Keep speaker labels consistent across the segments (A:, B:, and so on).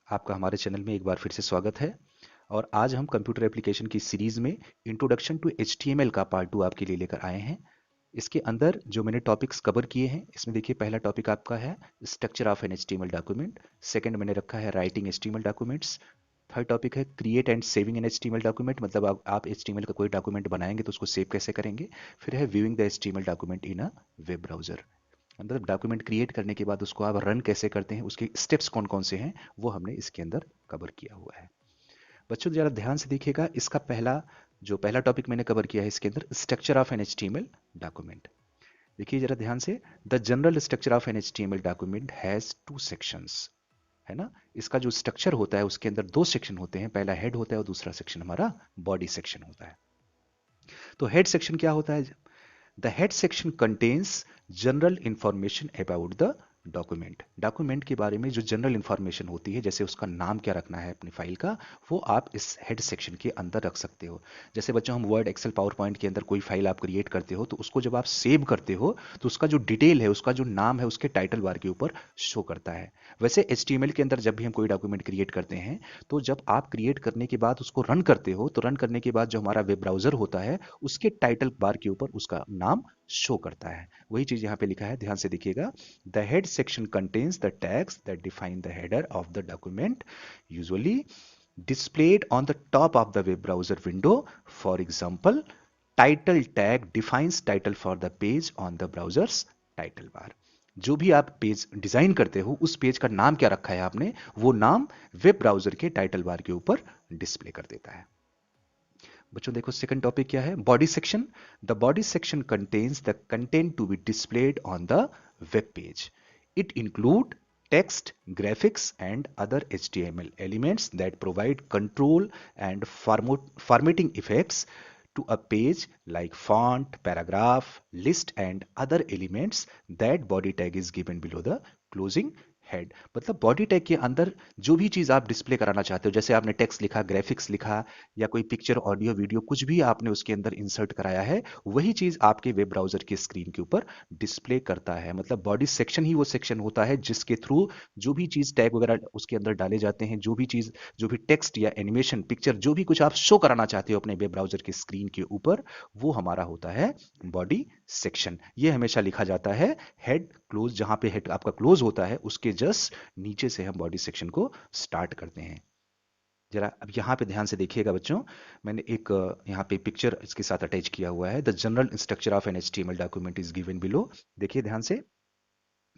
A: आपका हमारे चैनल में एक बार फिर से स्वागत है। और आज हम कंप्यूटर एप्लीकेशन की सीरीज में इंट्रोडक्शन टू HTML का पार्ट 2 आपके लिए लेकर आए हैं। इसके अंदर जो मैंने टॉपिक्स कवर किए हैं, इसमें देखिए पहला टॉपिक आपका है structure of an HTML document. Second मैंने रखा है writing HTML documents. Third topic है create and saving an HTML document, मतलब आप HTML का कोई डॉक्यूमेंट बनाएंगे तो उसको सेव कैसे करेंगे। फिर है viewing the HTML document in a web browser, मतलब डॉक्यूमेंट क्रिएट करने के बाद उसको आप रन कैसे करते हैं, उसके स्टेप्स कौन कौन से हैं, वो हमने इसके अंदर कवर किया हुआ है। बच्चों जरा ध्यान से देखिएगा, इसका पहला टॉपिक मैंने कवर किया है इसके अंदर structure of an HTML document. देखिए जरा ध्यान से, the general structure of an HTML document has two sections, है ना। इसका जो स्ट्रक्चर होता है उसके अंदर दो सेक्शन होते हैं, पहला हेड होता है और दूसरा सेक्शन हमारा बॉडी सेक्शन होता है। तो हेड सेक्शन क्या होता है? The head section contains general information about the document. Document के बारे में जो जनरल इंफॉर्मेशन होती है, जैसे उसका नाम क्या रखना है अपनी फाइल का, वो आप इस हेड सेक्शन के अंदर रख सकते हो। जैसे बच्चों हम वर्ड एक्सेल पावर पॉइंट के अंदर कोई फाइल आप क्रिएट करते हो तो उसको जब आप सेव करते हो तो उसका जो डिटेल है, उसका जो नाम है, उसके टाइटल बार के ऊपर शो करता है। वैसे HTML के अंदर जब भी हम कोई डॉक्यूमेंट क्रिएट करते हैं तो जब आप क्रिएट करने के बाद उसको रन करते हो तो रन करने के बाद जो हमारा वेब ब्राउजर होता है उसके टाइटल बार के ऊपर उसका नाम शो करता है। वही चीज यहाँ पे लिखा है, ध्यान से देखिएगा। The head section contains the tags that define the header of the document, usually displayed on the top of the web browser window. For example, title tag defines title for the page on the browser's title bar. जो भी आप page design करते हो उस page का नाम क्या रखा है आपने, वो नाम वेब ब्राउजर के टाइटल बार के ऊपर डिस्प्ले कर देता है। बच्चों देखो सेकंड टॉपिक क्या है, body section. The body section contains the content to be displayed on the web page. It include text, graphics, and other HTML elements that provide control and formatting effects to a page like font, paragraph, list, and other elements that body tag is given below the closing head. मतलब body tag के अंदर जो भी चीज आप display कराना चाहते हो, जैसे आपने टेक्स्ट लिखा, ग्राफिक्स लिखा, या कोई पिक्चर, ऑडियो, वीडियो कुछ भी आपने उसके अंदर इंसर्ट कराया है, वही चीज आपके वेब ब्राउजर की स्क्रीन के ऊपर डिस्प्ले करता है। मतलब बॉडी सेक्शन ही वो सेक्शन होता है जिसके थ्रू जो भी चीज टैग वगैरह उसके अंदर डाले जाते हैं, जो भी चीज, जो भी टेक्स्ट या एनिमेशन, पिक्चर, जो भी कुछ आप शो कराना चाहते हो अपने वेब ब्राउजर की स्क्रीन के ऊपर, वो हमारा होता है बॉडी सेक्शन। ये हमेशा लिखा जाता है हेड क्लोज, जहां पे हेड आपका क्लोज होता है उसके जस्ट नीचे से हम बॉडी सेक्शन को स्टार्ट करते हैं। जरा अब यहाँ पे ध्यान से देखिएगा बच्चों, मैंने एक यहाँ पे पिक्चर इसके साथ अटैच किया हुआ है। The general structure of an HTML document is given below. देखिए ध्यान से,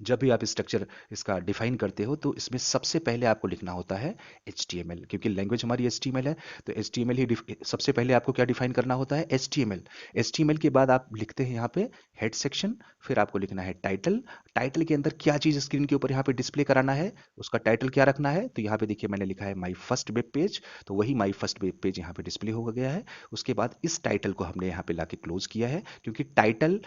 A: जब भी आप स्ट्रक्चर इसका डिफाइन करते हो तो इसमें सबसे पहले आपको लिखना होता है HTML, क्योंकि लैंग्वेज हमारी HTML है। तो HTML ही सबसे पहले आपको क्या डिफाइन करना होता है, HTML। HTML के बाद आप लिखते हैं यहाँ पे हेड सेक्शन, फिर आपको लिखना है टाइटल। टाइटल के अंदर क्या चीज स्क्रीन के ऊपर यहाँ पे डिस्प्ले कराना है, उसका टाइटल क्या रखना है, तो यहाँ पे देखिए मैंने लिखा है माई फर्स्ट वेब पेज, तो वही माई फर्स्ट वेब पेज यहाँ पे डिस्प्ले हो गया है। उसके बाद इस टाइटल को हमने यहाँ पे लाके क्लोज किया है, क्योंकि टाइटल,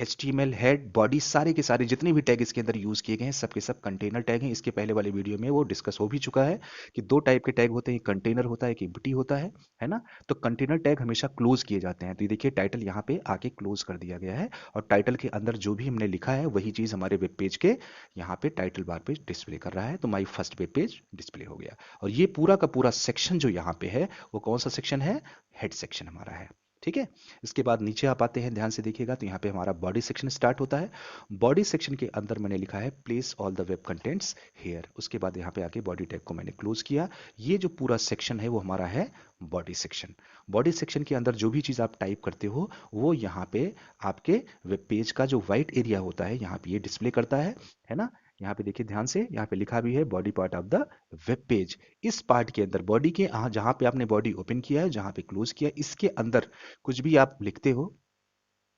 A: HTML, हेड, बॉडी, सारे के सारे जितने भी टैग इसके अंदर यूज किए गए हैं सबके सब कंटेनर टैग हैं। इसके पहले वाले वीडियो में वो डिस्कस हो भी चुका है कि दो टाइप के टैग होते हैं, कंटेनर होता है कि एम्प्टी होता है ना। तो कंटेनर टैग हमेशा क्लोज किए जाते हैं। तो ये देखिए टाइटल यहाँ पे आके क्लोज कर दिया गया है, और टाइटल के अंदर जो भी हमने लिखा है वही चीज हमारे वेब पेज के यहाँ पे टाइटल बार पे डिस्प्ले कर रहा है। तो my first web page display हो गया, और ये पूरा का पूरा सेक्शन जो यहाँ पे है वो कौन सा सेक्शन है, हेड सेक्शन हमारा है। ठीक है। इसके बाद नीचे आप आते हैं, ध्यान से देखिएगा, तो यहाँ पे हमारा बॉडी सेक्शन स्टार्ट होता है। बॉडी सेक्शन के अंदर मैंने लिखा है place all the web contents here. उसके बाद यहाँ पे आके बॉडी टैग को मैंने क्लोज किया। ये जो पूरा सेक्शन है वो हमारा है बॉडी सेक्शन। बॉडी सेक्शन के अंदर जो भी चीज़ आप टाइप करते हो वो यहाँ पे आपके वेब पेज का जो व्हाइट एरिया होता है यहाँ पे ये डिस्प्ले करता है ना। यहाँ पे देखिए ध्यान से, यहाँ पे लिखा भी है body part of the web page. इस पार्ट के अंदर बॉडी के जहाँ पे आपने बॉडी ओपन किया है, जहाँ पे क्लोज किया, इसके अंदर कुछ भी आप लिखते हो,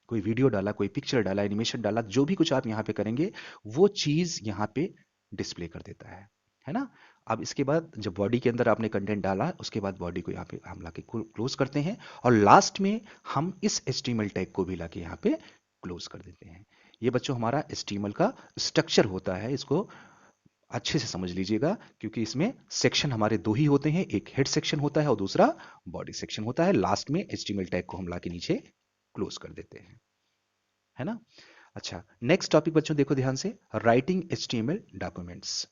A: कोई वीडियो डाला, कोई पिक्चर डाला, एनिमेशन डाला, जो भी कुछ आप यहाँ पे करेंगे वो चीज यहाँ पे डिस्प्ले कर देता है ना। अब इसके बाद जब बॉडी के अंदर आपने कंटेंट डाला, उसके बाद बॉडी को यहाँ पे हम लाके क्लोज करते हैं, और लास्ट में हम इस HTML टैग को भी लाके यहाँ पे क्लोज कर देते हैं। ये बच्चों हमारा HTML का स्ट्रक्चर होता है, इसको अच्छे से समझ लीजिएगा, क्योंकि इसमें सेक्शन हमारे दो ही होते हैं, एक हेड सेक्शन होता है और दूसरा बॉडी सेक्शन होता है। लास्ट में HTML टैग को हम लाके नीचे क्लोज कर देते हैं, है ना। अच्छा, नेक्स्ट टॉपिक बच्चों देखो ध्यान से, writing HTML documents.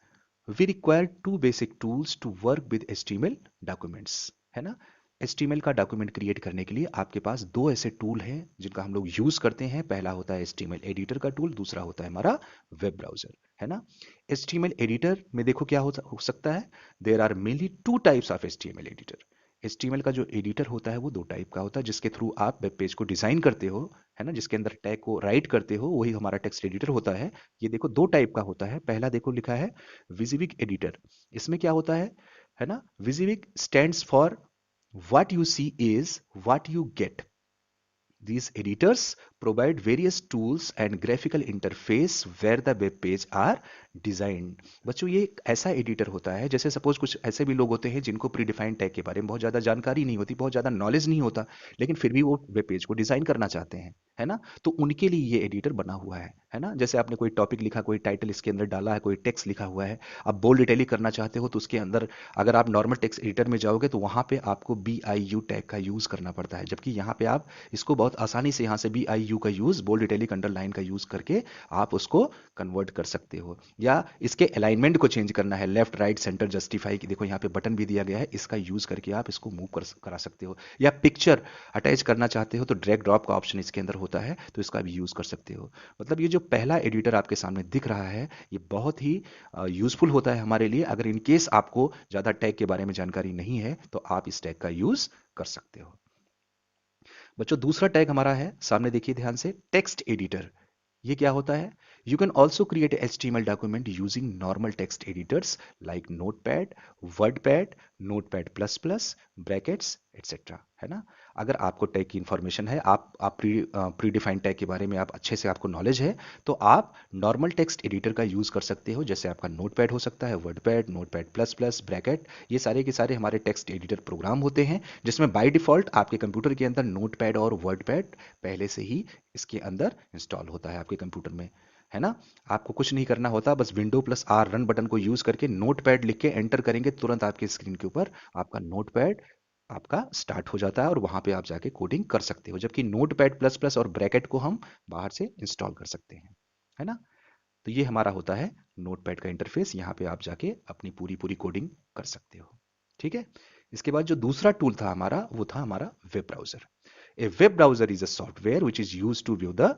A: We require two basic tools to work with HTML documents, है ना। HTML का डॉक्यूमेंट क्रिएट करने के लिए आपके पास दो ऐसे टूल हैं जिनका हम लोग यूज करते हैं। पहला होता है HTML एडिटर का टूल, दूसरा होता है हमारा वेब ब्राउजर, है ना। HTML एडिटर में देखो क्या हो सकता है, there are mainly two types of HTML editor. HTML का जो एडिटर होता है वो दो टाइप का होता है, जिसके थ्रू आप वेब पेज को डिजाइन करते हो, है ना, जिसके अंदर टैग को राइट करते हो, वही हमारा टेक्स्ट एडिटर होता है। ये देखो दो टाइप का होता है। पहला देखो लिखा है विजिबिक एडिटर। इसमें क्या होता है ना, विजिबिक stands for what you see is what you get. These editors provide various tools and graphical interface where the web page are designed। बच्चों ये एक ऐसा एडिटर होता है, जैसे सपोज कुछ ऐसे भी लोग होते हैं जिनको प्री डिफाइंड टैग के बारे में बहुत ज़्यादा जानकारी नहीं होती, बहुत ज़्यादा नॉलेज नहीं होता, लेकिन फिर भी वो वेब पेज को डिज़ाइन करना चाहते हैं, है ना। तो उनके लिए ये एडिटर बना हुआ है ना। जैसे आपने कोई टॉपिक लिखा, कोई टाइटल इसके अंदर डाला है, कोई टेक्स्ट लिखा हुआ है, आप बोल्ड इटैलिक करना चाहते हो, तो उसके अंदर अगर आप नॉर्मल टेक्स्ट एडिटर में जाओगे तो वहाँ पे आपको BIU टैग का यूज़ करना पड़ता है, जबकि यहाँ पे आप इसको बहुत आसानी से यहाँ से BIU का यूज, बोल्ड इटैलिक अंडरलाइन का यूज करके आप उसको कन्वर्ट कर सकते हो। या इसके अलाइनमेंट को चेंज करना है, लेफ्ट राइट सेंटर जस्टिफाई की, देखो यहाँ पे बटन भी दिया गया है, इसका यूज करके आप इसको मूव करा सकते हो। या पिक्चर अटैच करना चाहते हो तो ड्रैग ड्रॉप का ऑप्शन इसके अंदर होता है, तो इसका भी यूज कर सकते हो। मतलब ये जो पहला एडिटर आपके सामने दिख रहा है, ये बहुत ही यूजफुल होता है हमारे लिए। अगर इन केस आपको ज्यादा टैग के बारे में जानकारी नहीं है तो आप इस टैग का यूज कर सकते हो। बच्चों दूसरा टैग हमारा है, सामने देखिए ध्यान से, टेक्स्ट एडिटर। ये क्या होता है, you can also create HTML document using normal text editors like notepad, WordPad, notepad plus plus, brackets etcetera, है ना। अगर आपको टैग की इंफॉर्मेशन है, आप प्री डिफाइंड टैग के बारे में आप अच्छे से आपको नॉलेज है, तो आप नॉर्मल टेक्स्ट एडिटर का यूज कर सकते हो। जैसे आपका नोटपैड हो सकता है, WordPad, notepad plus plus, bracket, ये सारे के सारे हमारे टेक्स्ट एडिटर प्रोग्राम होते हैं, जिसमें बाय डिफॉल्ट आपके कंप्यूटर के अंदर नोटपैड और वर्डपैड पहले से ही इसके अंदर इंस्टॉल होता है आपके कंप्यूटर में, है ना। आपको कुछ नहीं करना होता, बस Windows+R रन बटन को यूज करके नोटपैड लिख के एंटर करेंगे, तुरंत आपके स्क्रीन के ऊपर आपका नोटपैड आपका स्टार्ट हो जाता है और वहां पे आप जाके कोडिंग कर सकते हो। जबकि नोटपैड प्लस प्लस और ब्रैकेट को हम बाहर से इंस्टॉल कर सकते हैं, है ना। तो ये हमारा होता है नोटपैड का इंटरफेस, यहाँ पे आप जाके अपनी पूरी पूरी कोडिंग कर सकते हो, ठीक है। इसके बाद जो दूसरा टूल था हमारा, वो था हमारा web browser. A web browser is a software which is use to view the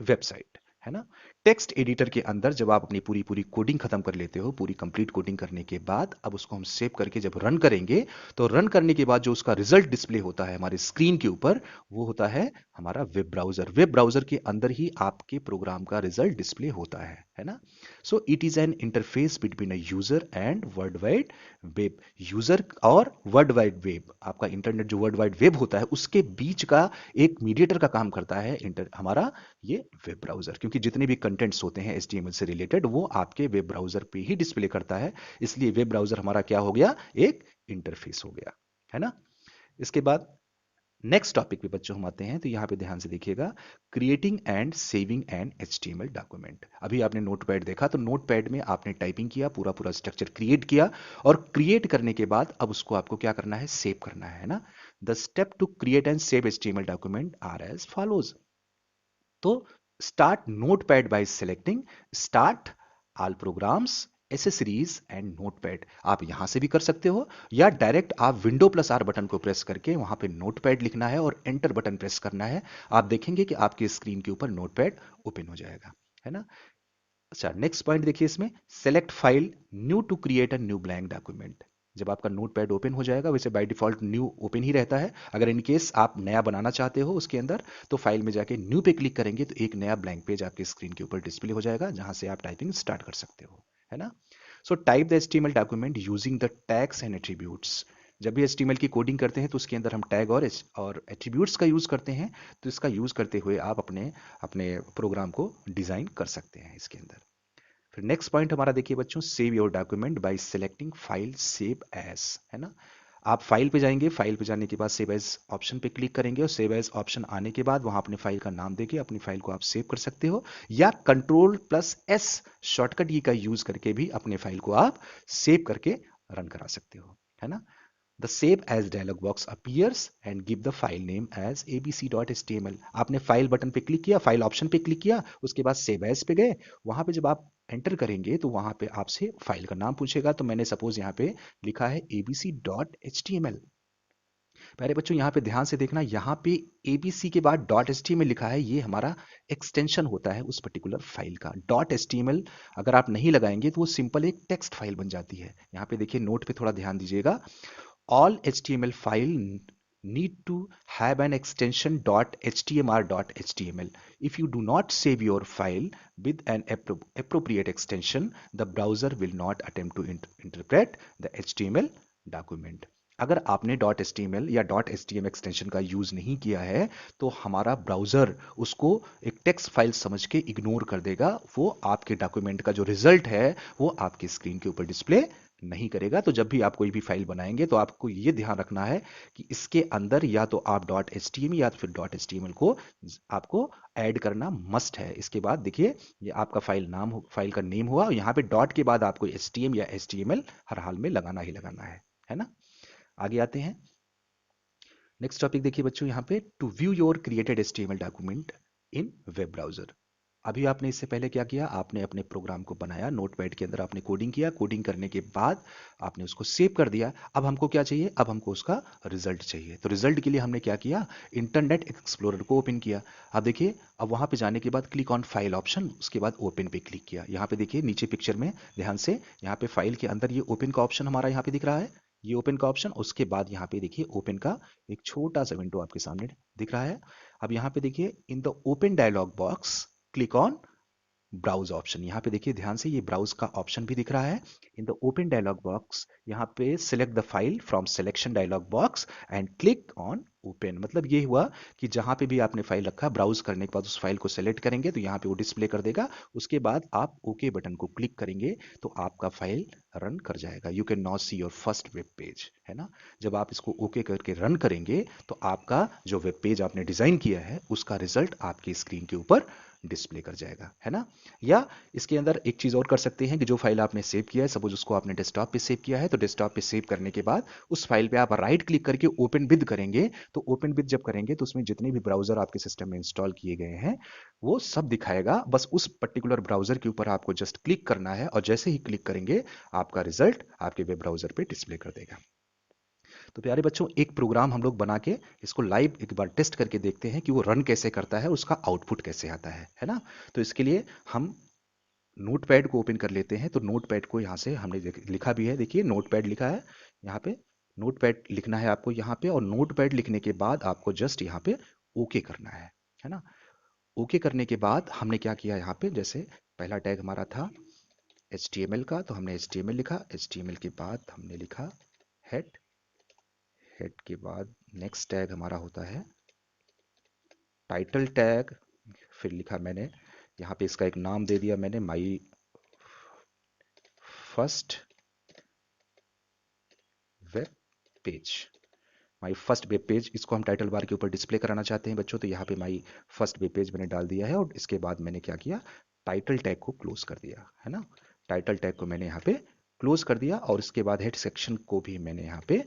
A: website, है ना। टेक्स्ट एडिटर के अंदर जब आप अपनी पूरी पूरी कोडिंग खत्म कर लेते हो, पूरी कंप्लीट कोडिंग करने के बाद अब उसको हम सेव करके जब रन करेंगे, तो रन करने के बाद जो उसका रिजल्ट डिस्प्ले होता है हमारे स्क्रीन के ऊपर, वो होता है हमारा वेब ब्राउजर। वेब ब्राउजर के अंदर ही आपके प्रोग्राम का रिजल्ट डिस्प्ले होता है ना। So it is an interface between a user and world wide web. User और वर्ल्ड वाइड वेब, आपका इंटरनेट जो वर्ल्ड वाइड वेब होता है उसके बीच का एक मीडिएटर का काम करता है हमारा ये वेब ब्राउजर, क्योंकि जितने भी कंटेंट्स होते हैं HTML से रिलेटेड वो आपके वेब ब्राउजर पे ही डिस्प्ले करता है। इसलिए वेब ब्राउजर हमारा क्या हो गया, एक इंटरफेस हो गया, है ना। इसके बाद नेक्स्ट टॉपिक पे बच्चों हम आते हैं, तो यहाँ पे ध्यान से देखिएगा, creating and saving an HTML document. अभी आपने नोटपैड देखा, तो नोटपैड में आपने टाइपिंग किया, पूरा पूरा स्ट्रक्चर क्रिएट किया, और क्रिएट करने के बाद अब उसको आपको क्या करना है, सेव करना है ना। The step to create and save HTML document are as follows. तो start Notepad by selecting start all programs, accessories and Notepad. आप यहां से भी कर सकते हो, या डायरेक्ट आप Windows+R बटन को प्रेस करके वहां पे नोटपैड लिखना है और एंटर बटन प्रेस करना है। आप देखेंगे कि आपके स्क्रीन के ऊपर नोटपैड ओपन हो जाएगा, है ना। अच्छा नेक्स्ट पॉइंट देखिए इसमें, select file new to create a new blank document. जब आपका नोटपैड ओपन हो जाएगा, वैसे बाय डिफॉल्ट न्यू ओपन ही रहता है, अगर इन केस आप नया बनाना चाहते हो उसके अंदर, तो फाइल में जाके न्यू पे क्लिक करेंगे तो एक नया ब्लैंक पेज आपके स्क्रीन के ऊपर डिस्प्ले हो जाएगा, जहां से आप टाइपिंग स्टार्ट कर सकते हो, है ना। So type the HTML document using the tags and attributes. जब भी HTML की कोडिंग करते हैं तो उसके अंदर हम टैग और एट्रीब्यूट्स का यूज करते हैं, तो इसका यूज करते हुए आप अपने अपने प्रोग्राम को डिजाइन कर सकते हैं इसके अंदर। फिर नेक्स्ट पॉइंट हमारा देखिए बच्चों, save your document by selecting file save as, है ना। आप फाइल पे जाएंगे, फाइल पे जाने के बाद सेव एज ऑप्शन पे क्लिक करेंगे, और सेव एज ऑप्शन आने के बाद वहां अपने फाइल का नाम देके अपनी फाइल को आप सेव कर सकते हो, या Ctrl+S शॉर्टकट की का यूज करके भी अपने फाइल को आप सेव करके रन करा सकते हो, है ना। The Save As dialog box appears and give the file name as abc.html। आपने फाइल बटन पे क्लिक किया, फाइल ऑप्शन पे क्लिक किया, उसके बाद सेव एज पे गए, वहां पे जब आप एंटर करेंगे तो वहां पे आपसे फाइल का नाम पूछेगा। तो मैंने सपोज यहाँ पे लिखा है abc.html। प्यारे बच्चों यहाँ पे ध्यान से देखना, यहाँ पे abc के बाद .html लिखा है, ये हमारा एक्सटेंशन होता है उस पर्टिकुलर फाइल का। .html अगर आप नहीं लगाएंगे तो वो सिंपल एक टेक्स्ट फाइल बन जाती है। यहाँ पे देखिए नोट पे थोड़ा ध्यान दीजिएगा, all HTML file need to have an extension .html. If you do not save your file with an appropriate extension, the browser will not attempt to interpret the HTML document. अगर आपने .html या .html extension का use नहीं किया है तो हमारा browser उसको एक टेक्स्ट फाइल समझ के इग्नोर कर देगा। वो आपके डॉक्यूमेंट का जो रिजल्ट है वो आपकी स्क्रीन के ऊपर डिस्प्ले नहीं करेगा। तो जब भी आप कोई भी फाइल बनाएंगे तो आपको ये ध्यान रखना है कि इसके अंदर या तो आप .html या फिर .html को आपको ऐड करना मस्ट है। इसके बाद देखिए ये आपका फाइल का नेम हुआ, यहाँ पे डॉट के बाद आपको html या html हर हाल में लगाना ही लगाना है ना। आगे आते हैं, नेक्स्ट टॉपिक देखिए बच्चों, यहाँ पे to view your created HTML document in web browser. अभी आपने इससे पहले क्या किया, आपने अपने प्रोग्राम को बनाया, नोटपैड के अंदर आपने कोडिंग किया, कोडिंग करने के बाद आपने उसको सेव कर दिया। अब हमको क्या चाहिए, अब हमको उसका रिजल्ट चाहिए। तो रिजल्ट के लिए हमने क्या किया, इंटरनेट एक्सप्लोरर को ओपन किया। अब देखिए, अब वहां पे जाने के बाद क्लिक ऑन फाइल ऑप्शन, उसके बाद ओपन पे क्लिक किया। यहाँ पे देखिए नीचे पिक्चर में ध्यान से, यहाँ पे फाइल के अंदर ये ओपन का ऑप्शन हमारा यहाँ पे दिख रहा है, ये ओपन का ऑप्शन। उसके बाद यहाँ पे देखिए ओपन का एक छोटा सा विंडो आपके सामने दिख रहा है। अब यहाँ पे देखिए in the open dialog box click on browse option. यहाँ पे देखिए ध्यान से, ये ब्राउज का ऑप्शन भी दिख रहा है। In the open dialog box यहाँ पे select the file from selection dialog box and click on open. मतलब ये हुआ कि जहां पे भी आपने फाइल रखा, ब्राउज करने के बाद उस फाइल को सेलेक्ट करेंगे तो यहाँ पे वो डिस्प्ले कर देगा। उसके बाद आप ओके बटन को क्लिक करेंगे तो आपका फाइल रन कर जाएगा। You can now see your first web page, है ना। जब आप इसको ओके करके रन करेंगे तो आपका जो वेब पेज आपने डिजाइन किया है उसका रिजल्ट आपकी स्क्रीन के ऊपर डिस्प्ले कर जाएगा, है ना। या इसके अंदर एक चीज और कर सकते हैं कि जो फाइल आपने सेव किया है, सपोज उसको आपने डेस्कटॉप पे सेव किया है, तो डेस्कटॉप पे सेव करने के बाद उस फाइल पे आप राइट क्लिक करके ओपन विद करेंगे। तो ओपन विद जब करेंगे तो उसमें जितने भी ब्राउजर आपके सिस्टम में इंस्टॉल किए गए हैं वो सब दिखाएगा। बस उस पर्टिकुलर ब्राउजर के ऊपर आपको जस्ट क्लिक करना है और जैसे ही क्लिक करेंगे आपका रिजल्ट आपके वेब ब्राउजर पे डिस्प्ले कर देगा। तो प्यारे बच्चों, एक प्रोग्राम हम लोग बना के इसको लाइव एक बार टेस्ट करके देखते हैं कि वो रन कैसे करता है, उसका आउटपुट कैसे आता है ना। तो इसके लिए हम नोटपैड को ओपन कर लेते हैं। तो नोटपैड को यहाँ से हमने लिखा भी है, देखिए नोटपैड लिखा है यहाँ पे। नोटपैड लिखना है आपको यहाँ पे, और नोटपैड लिखने के बाद आपको जस्ट यहाँ पे ओके करना है ना। ओके करने के बाद हमने क्या किया यहाँ पे, जैसे पहला टैग हमारा था HTML का, तो हमने HTML लिखा। HTML के बाद हमने लिखा हेड। हेड के बाद नेक्स्ट टैग हमारा होता है टाइटल टैग। फिर लिखा मैंने यहाँ पे, इसका एक नाम दे दिया मैंने, my first web page. My first web page, इसको हम टाइटल बार के ऊपर डिस्प्ले कराना चाहते हैं बच्चों, तो यहाँ पे माई फर्स्ट वेब पेज मैंने डाल दिया है। और इसके बाद मैंने क्या किया, टाइटल टैग को क्लोज कर दिया, है ना। टाइटल टैग को मैंने यहाँ पे क्लोज कर दिया, और इसके बाद हेड सेक्शन को भी मैंने यहाँ पे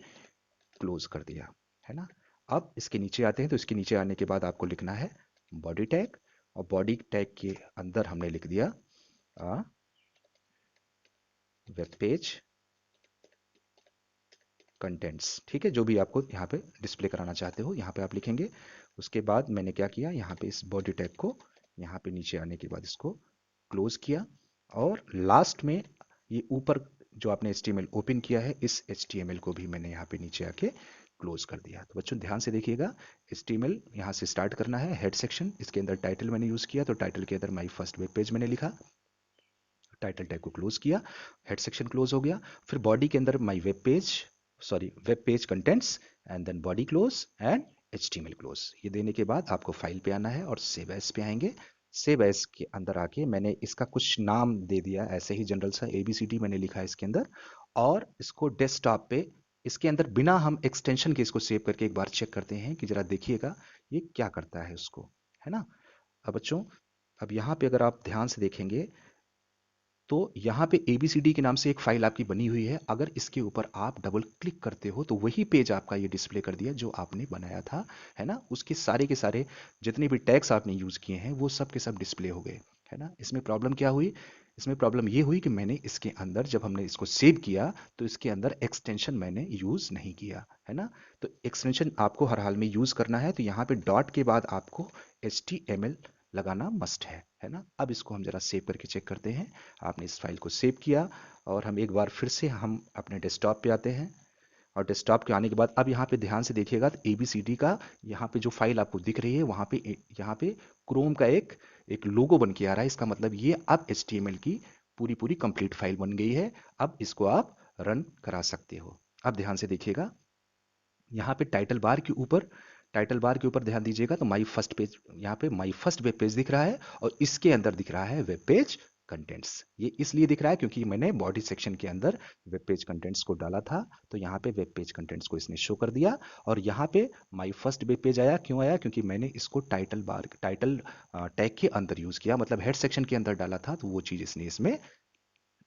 A: क्लोज कर दिया, है ना। अब इसके नीचे आते हैं, तो इसके नीचे आने के बाद आपको लिखना है बॉडी टैग, और बॉडी टैग के अंदर हमने लिख दिया वेब पेज कंटेंट्स। ठीक है, जो भी आपको यहाँ पे डिस्प्ले कराना चाहते हो यहाँ पे आप लिखेंगे। उसके बाद मैंने क्या किया, यहाँ पे इस बॉडी टैग को यहाँ पे नीचे आने के बाद इसको क्लोज किया, और लास्ट में ये ऊपर जो आपने HTML ओपन किया है, इस HTML को भी मैंने यहाँ पे नीचे आके क्लोज कर दिया। तो बच्चों ध्यान से देखिएगा, HTML यहाँ से स्टार्ट करना है, हेड सेक्शन, इसके अंदर टाइटल मैंने यूज किया, तो टाइटल के अंदर माई फर्स्ट वेब पेज मैंने लिखा, टाइटल टैग को क्लोज किया, हेड सेक्शन क्लोज हो गया। फिर बॉडी के अंदर my web page, sorry web page contents, and then body close and HTML close. ये देने के बाद आपको फाइल पे आना है और सेव एज पे आएंगे। सेव एज के अंदर आके मैंने इसका कुछ नाम दे दिया, ऐसे ही जनरल सा ABCD मैंने लिखा है इसके अंदर, और इसको डेस्कटॉप पे इसके अंदर बिना हम एक्सटेंशन के इसको सेव करके एक बार चेक करते हैं कि जरा देखिएगा ये क्या करता है उसको, है ना। अब बच्चों, अब यहाँ पे अगर आप ध्यान से देखेंगे तो यहाँ पे ABCD के नाम से एक फाइल आपकी बनी हुई है। अगर इसके ऊपर आप डबल क्लिक करते हो तो वही पेज आपका ये डिस्प्ले कर दिया जो आपने बनाया था, है ना। उसके सारे के सारे जितने भी टैग्स आपने यूज किए हैं वो सब के सब डिस्प्ले हो गए, है ना। इसमें प्रॉब्लम क्या हुई, इसमें प्रॉब्लम ये हुई कि मैंने इसके अंदर जब हमने इसको सेव किया तो इसके अंदर एक्सटेंशन मैंने यूज नहीं किया है ना। तो एक्सटेंशन आपको हर हाल में यूज करना है, तो यहाँ पे डॉट के बाद आपको HTML लगाना मस्ट है ना। अब इसको हम जरा सेव करके चेक करते हैं। आपने इस फाइल को सेव किया और हम एक बार फिर से हम अपने डेस्कटॉप पे आते हैं। और डेस्कटॉप के आने के बाद अब यहाँ पे ध्यान से देखिएगा तो ABCD का यहाँ पे जो फाइल आपको दिख रही है वहाँ पे यहाँ पे क्रोम का एक लोगो बन के आ रहा है। इसका मतलब ये अब HTML की पूरी पूरी कंप्लीट फाइल बन गई है। अब इसको आप रन करा सकते हो। अब ध्यान से देखिएगा, यहाँ पे टाइटल बार के ऊपर ध्यान दीजिएगा तो माई फर्स्ट पेज, यहाँ पे माई फर्स्ट वेब पेज दिख रहा है और इसके अंदर दिख रहा है वेब पेज कंटेंट्स। ये इसलिए दिख रहा है क्योंकि मैंने बॉडी सेक्शन के अंदर वेब पेज कंटेंट्स को डाला था, तो यहाँ पे वेब पेज कंटेंट्स को इसने शो कर दिया। और यहाँ पे माई फर्स्ट वेब पेज आया, क्यों आया? क्योंकि मैंने इसको टाइटल टैग के अंदर यूज किया, मतलब हेड सेक्शन के अंदर डाला था, तो वो चीज इसने इसमें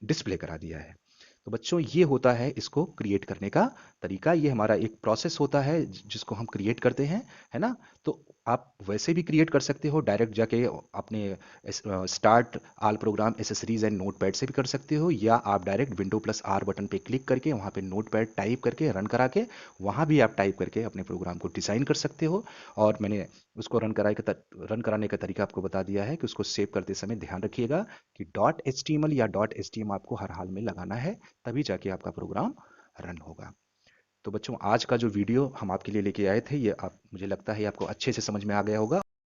A: डिस्प्ले करा दिया है। तो बच्चों ये होता है इसको क्रिएट करने का तरीका। ये हमारा एक प्रोसेस होता है जिसको हम क्रिएट करते हैं, है ना। तो आप वैसे भी क्रिएट कर सकते हो, डायरेक्ट जाके अपने start all program accessories and Notepad से भी कर सकते हो, या आप डायरेक्ट Window+R बटन पे क्लिक करके वहाँ पे नोटपैड टाइप करके रन करा के वहाँ भी आप टाइप करके अपने प्रोग्राम को डिज़ाइन कर सकते हो। और मैंने उसको रन कराने का तरीका आपको बता दिया है कि उसको सेव करते समय ध्यान रखिएगा कि .html या .htm आपको हर हाल में लगाना है, तभी जाके आपका प्रोग्राम रन होगा। तो बच्चों आज का जो वीडियो हम आपके लिए लेके आए थे, ये आप मुझे लगता है आपको अच्छे से समझ में आ गया होगा।